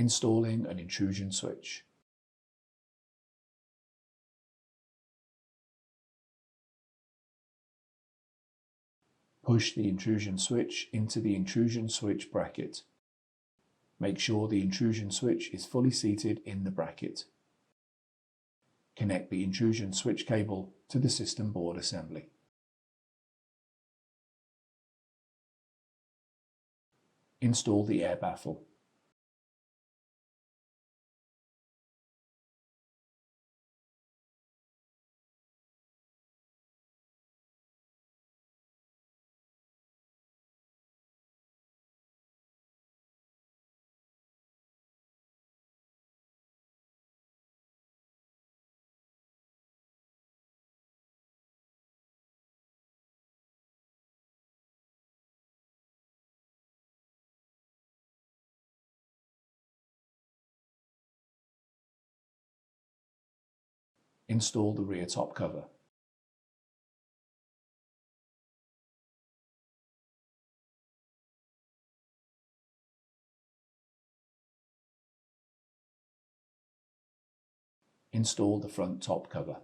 Installing an intrusion switch. Push the intrusion switch into the intrusion switch bracket. Make sure the intrusion switch is fully seated in the bracket. Connect the intrusion switch cable to the system board assembly. Install the air baffle. Install the rear top cover. Install the front top cover.